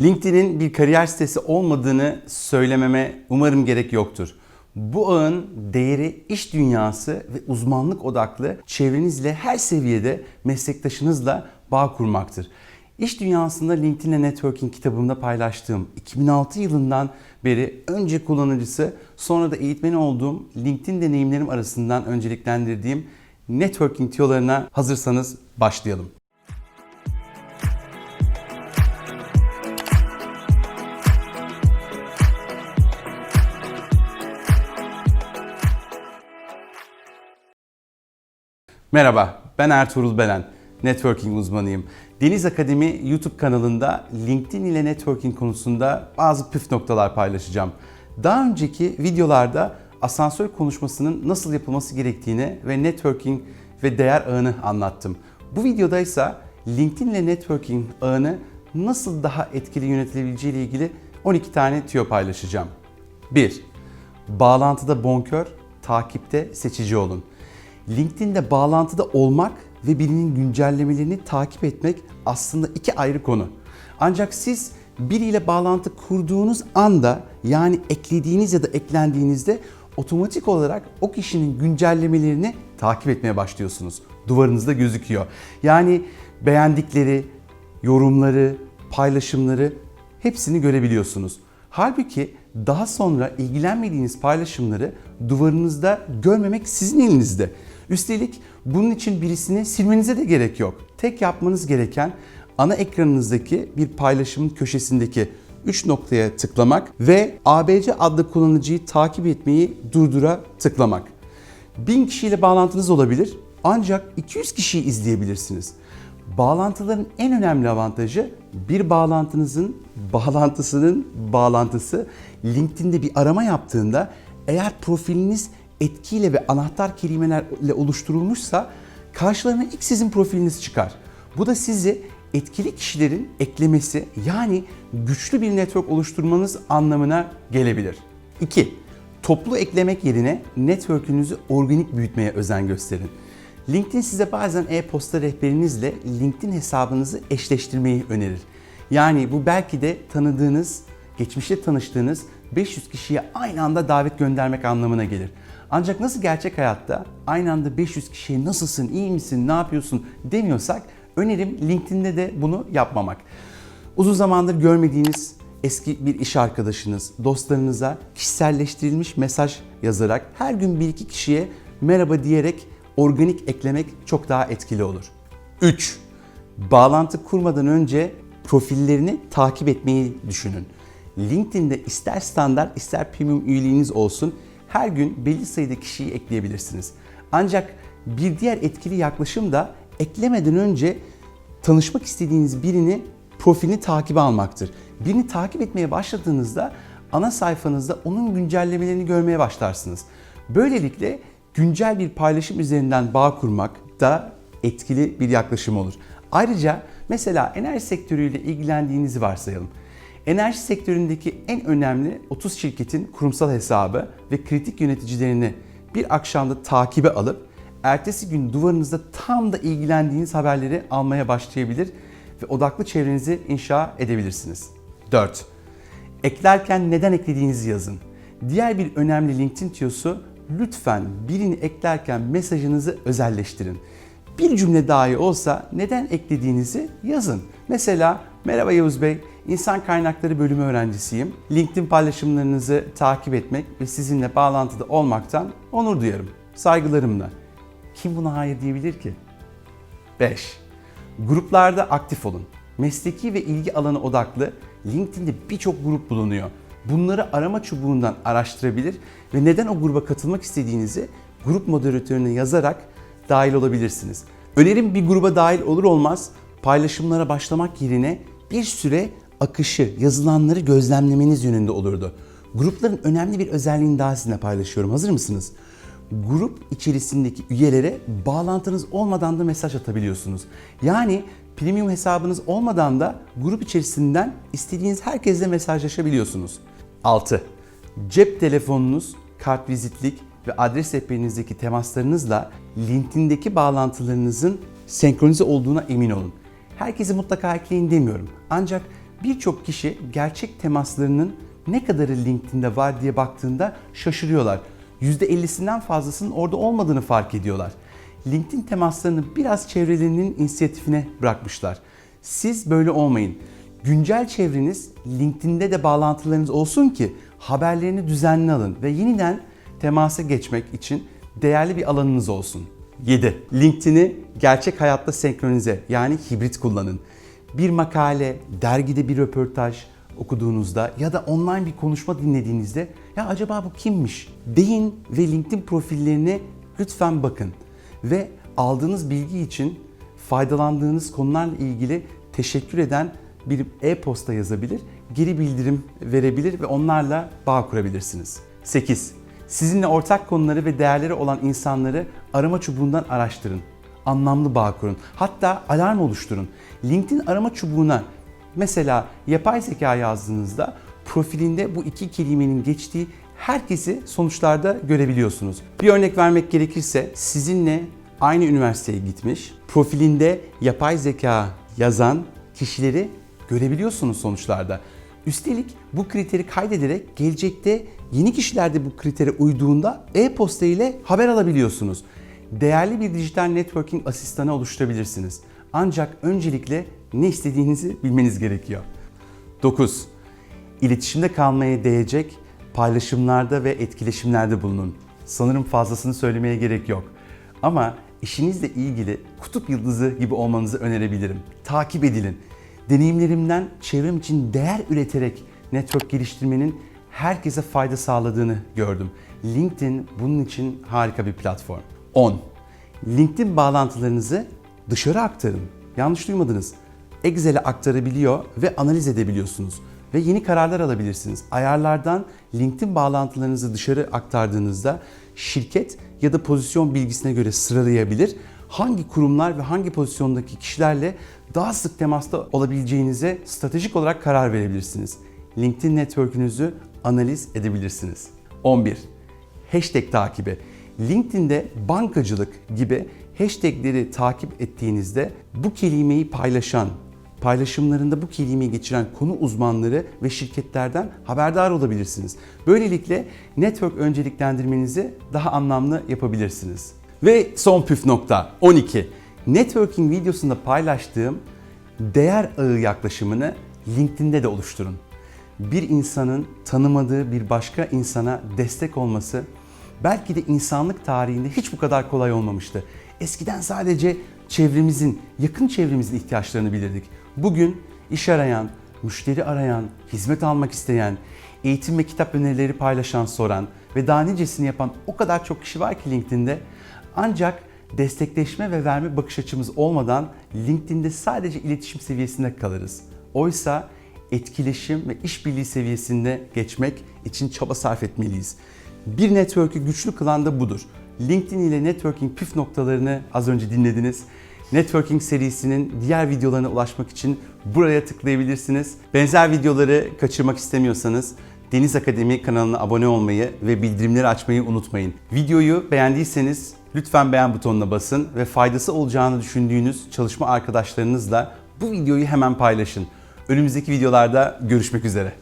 LinkedIn'in bir kariyer sitesi olmadığını söylememe umarım gerek yoktur. Bu ağın değeri iş dünyası ve uzmanlık odaklı çevrenizle her seviyede meslektaşınızla bağ kurmaktır. İş dünyasında LinkedIn'le Networking kitabımda paylaştığım 2006 yılından beri önce kullanıcısı sonra da eğitmeni olduğum LinkedIn deneyimlerim arasından önceliklendirdiğim networking tiyolarına hazırsanız başlayalım. Merhaba, ben Ertuğrul Belen, networking uzmanıyım. Deniz Akademi YouTube kanalında LinkedIn ile networking konusunda bazı püf noktalar paylaşacağım. Daha önceki videolarda asansör konuşmasının nasıl yapılması gerektiğini ve networking ve değer ağını anlattım. Bu videoda ise LinkedIn ile networking ağını nasıl daha etkili yönetilebileceği ile ilgili 12 tane tüyo paylaşacağım. 1. Bağlantıda bonkör, takipte seçici olun. LinkedIn'de bağlantıda olmak ve birinin güncellemelerini takip etmek aslında iki ayrı konu. Ancak siz biriyle bağlantı kurduğunuz anda, yani eklediğiniz ya da eklendiğinizde otomatik olarak o kişinin güncellemelerini takip etmeye başlıyorsunuz. Duvarınızda gözüküyor. Yani beğendikleri, yorumları, paylaşımları hepsini görebiliyorsunuz. Halbuki daha sonra ilgilenmediğiniz paylaşımları duvarınızda görmemek sizin elinizde. Üstelik bunun için birisini silmenize de gerek yok. Tek yapmanız gereken ana ekranınızdaki bir paylaşımın köşesindeki 3 noktaya tıklamak ve ABC adlı kullanıcıyı takip etmeyi durdura tıklamak. 1000 kişiyle bağlantınız olabilir ancak 200 kişiyi izleyebilirsiniz. Bağlantıların en önemli avantajı bir bağlantınızın bağlantısı LinkedIn'de bir arama yaptığında eğer profiliniz etkiyle ve anahtar kelimelerle oluşturulmuşsa karşılarına ilk sizin profiliniz çıkar. Bu da sizi etkili kişilerin eklemesi, yani güçlü bir network oluşturmanız anlamına gelebilir. 2. Toplu eklemek yerine network'ünüzü organik büyütmeye özen gösterin. LinkedIn size bazen e-posta rehberinizle LinkedIn hesabınızı eşleştirmeyi önerir. Yani bu belki de tanıdığınız, geçmişte tanıştığınız 500 kişiye aynı anda davet göndermek anlamına gelir. Ancak nasıl gerçek hayatta aynı anda 500 kişiye nasılsın, iyi misin, ne yapıyorsun demiyorsak önerim LinkedIn'de de bunu yapmamak. Uzun zamandır görmediğiniz eski bir iş arkadaşınız, dostlarınıza kişiselleştirilmiş mesaj yazarak her gün 1-2 kişiye merhaba diyerek organik eklemek çok daha etkili olur. 3. Bağlantı kurmadan önce profillerini takip etmeyi düşünün. LinkedIn'de ister standart ister premium üyeliğiniz olsun her gün belli sayıda kişiyi ekleyebilirsiniz. Ancak bir diğer etkili yaklaşım da eklemeden önce tanışmak istediğiniz birini profilini takibe almaktır. Birini takip etmeye başladığınızda ana sayfanızda onun güncellemelerini görmeye başlarsınız. Böylelikle güncel bir paylaşım üzerinden bağ kurmak da etkili bir yaklaşım olur. Ayrıca mesela enerji sektörüyle ilgilendiğinizi varsayalım. Enerji sektöründeki en önemli 30 şirketin kurumsal hesabı ve kritik yöneticilerini bir akşamda takibe alıp ertesi gün duvarınızda tam da ilgilendiğiniz haberleri almaya başlayabilir ve odaklı çevrenizi inşa edebilirsiniz. 4. Eklerken neden eklediğinizi yazın. Diğer bir önemli LinkedIn tüyosu, lütfen birini eklerken mesajınızı özelleştirin. Bir cümle dahi olsa neden eklediğinizi yazın. Mesela, merhaba Yavuz Bey, İnsan Kaynakları bölümü öğrencisiyim. LinkedIn paylaşımlarınızı takip etmek ve sizinle bağlantıda olmaktan onur duyarım. Saygılarımla. Kim buna hayır diyebilir ki? 5. Gruplarda aktif olun. Mesleki ve ilgi alanı odaklı LinkedIn'de birçok grup bulunuyor. Bunları arama çubuğundan araştırabilir ve neden o gruba katılmak istediğinizi grup moderatörüne yazarak dahil olabilirsiniz. Önerim bir gruba dahil olur olmaz paylaşımlara başlamak yerine bir süre akışı, yazılanları gözlemlemeniz yönünde olurdu. Grupların önemli bir özelliğini daha sizinle paylaşıyorum. Hazır mısınız? Grup içerisindeki üyelere bağlantınız olmadan da mesaj atabiliyorsunuz. Yani premium hesabınız olmadan da grup içerisinden istediğiniz herkesle mesajlaşabiliyorsunuz. 6. Cep telefonunuz, kartvizitlik ve adres rehberinizdeki temaslarınızla LinkedIn'deki bağlantılarınızın senkronize olduğuna emin olun. Herkesi mutlaka ekleyin demiyorum. Ancak Birçok kişi gerçek temaslarının ne kadarı LinkedIn'de var diye baktığında şaşırıyorlar. %50'sinden fazlasının orada olmadığını fark ediyorlar. LinkedIn temaslarını biraz çevrelerinin inisiyatifine bırakmışlar. Siz böyle olmayın. Güncel çevreniz LinkedIn'de de bağlantılarınız olsun ki haberlerini düzenli alın ve yeniden temasa geçmek için değerli bir alanınız olsun. 7. LinkedIn'i gerçek hayatta senkronize, yani hibrit kullanın. Bir makale, dergide bir röportaj okuduğunuzda ya da online bir konuşma dinlediğinizde ya acaba bu kimmiş deyin ve LinkedIn profillerine lütfen bakın. Ve aldığınız bilgi için faydalandığınız konularla ilgili teşekkür eden bir e-posta yazabilir, geri bildirim verebilir ve onlarla bağ kurabilirsiniz. 8. Sizinle ortak konuları ve değerleri olan insanları arama çubuğundan araştırın. Anlamlı bağ kurun. Hatta alarm oluşturun. LinkedIn arama çubuğuna mesela yapay zeka yazdığınızda profilinde bu iki kelimenin geçtiği herkesi sonuçlarda görebiliyorsunuz. Bir örnek vermek gerekirse sizinle aynı üniversiteye gitmiş, profilinde yapay zeka yazan kişileri görebiliyorsunuz sonuçlarda. Üstelik bu kriteri kaydederek gelecekte yeni kişiler de bu kritere uyduğunda e-posta ile haber alabiliyorsunuz. Değerli bir dijital networking asistanı oluşturabilirsiniz. Ancak öncelikle ne istediğinizi bilmeniz gerekiyor. 9. İletişimde kalmaya değecek paylaşımlarda ve etkileşimlerde bulunun. Sanırım fazlasını söylemeye gerek yok. Ama işinizle ilgili kutup yıldızı gibi olmanızı önerebilirim. Takip edilin. Deneyimlerimden çevrem için değer üreterek network geliştirmenin herkese fayda sağladığını gördüm. LinkedIn bunun için harika bir platform. 10. LinkedIn bağlantılarınızı dışarı aktarın. Yanlış duymadınız. Excel'e aktarabiliyor ve analiz edebiliyorsunuz. Ve yeni kararlar alabilirsiniz. Ayarlardan LinkedIn bağlantılarınızı dışarı aktardığınızda şirket ya da pozisyon bilgisine göre sıralayabilir. Hangi kurumlar ve hangi pozisyondaki kişilerle daha sık temasta olabileceğinize stratejik olarak karar verebilirsiniz. LinkedIn network'ünüzü analiz edebilirsiniz. 11. Hashtag takibi. LinkedIn'de bankacılık gibi hashtagleri takip ettiğinizde bu kelimeyi paylaşımlarında bu kelimeyi geçiren konu uzmanları ve şirketlerden haberdar olabilirsiniz. Böylelikle network önceliklendirmenizi daha anlamlı yapabilirsiniz. Ve son püf nokta 12. Networking videosunda paylaştığım değer ağı yaklaşımını LinkedIn'de de oluşturun. Bir insanın tanımadığı bir başka insana destek olması belki de insanlık tarihinde hiç bu kadar kolay olmamıştı. Eskiden sadece çevremizin, yakın çevremizin ihtiyaçlarını bilirdik. Bugün iş arayan, müşteri arayan, hizmet almak isteyen, eğitim ve kitap önerileri paylaşan, soran ve daha nicesini yapan o kadar çok kişi var ki LinkedIn'de. Ancak destekleşme ve verme bakış açımız olmadan LinkedIn'de sadece iletişim seviyesinde kalırız. Oysa etkileşim ve işbirliği seviyesinde geçmek için çaba sarf etmeliyiz. Bir network'ü güçlü kılan da budur. LinkedIn ile networking püf noktalarını az önce dinlediniz. Networking serisinin diğer videolarına ulaşmak için buraya tıklayabilirsiniz. Benzer videoları kaçırmak istemiyorsanız Deniz Akademi kanalına abone olmayı ve bildirimleri açmayı unutmayın. Videoyu beğendiyseniz lütfen beğen butonuna basın ve faydası olacağını düşündüğünüz çalışma arkadaşlarınızla bu videoyu hemen paylaşın. Önümüzdeki videolarda görüşmek üzere.